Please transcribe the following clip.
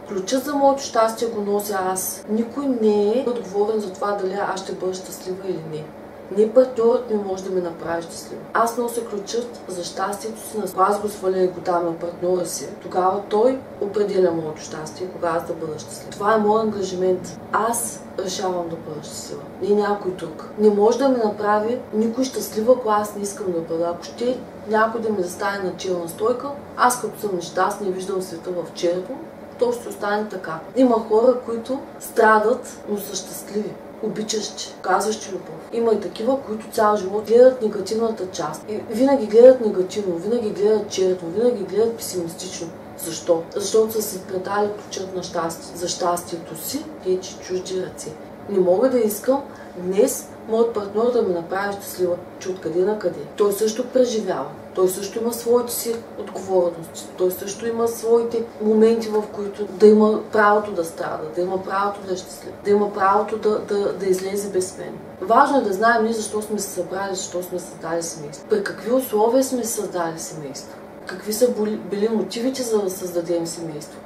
Ключът за моето щастие го нося аз. Никой не е отговорен за това дали аз ще бъда щастлива или не. Не партньорът ми може да ме направи щастлива. Аз нося ключът за щастието си, ако аз го сваля и го дам на партньора си, тогава той определя моето щастие, кога аз да бъда щастлива. Това е моят ангажимент. Аз решавам да бъда щастлива, не някой друг. Не може да ме направи никой щастлива, ако аз не искам да бъда. Ако ще някой да ми застане на челна стойка, аз като съм нещастна и виждам света в черно, то ще остане така. Има хора, които страдат, но са щастливи, обичащи, казващи любов. Има и такива, които цял живот гледат негативната част. И винаги гледат негативно, винаги гледат черно, винаги гледат песимистично. Защо? Защото са си предали ключът на щастие. За щастието си тече чужди ръце. Не мога да искам днес моят партньор да ме направи щастлива, че откъде на къде. Той също преживява. Той също има своите си отговорности. Той също има своите моменти, в които да има правото да страда, да има правото да е щастлив, да има правото да излезе без мен. Важно е да знаем ние защо сме се събрали, защо сме създали семейство. При какви условия сме създали семейство. Какви са били мотивите за да създадем семейство.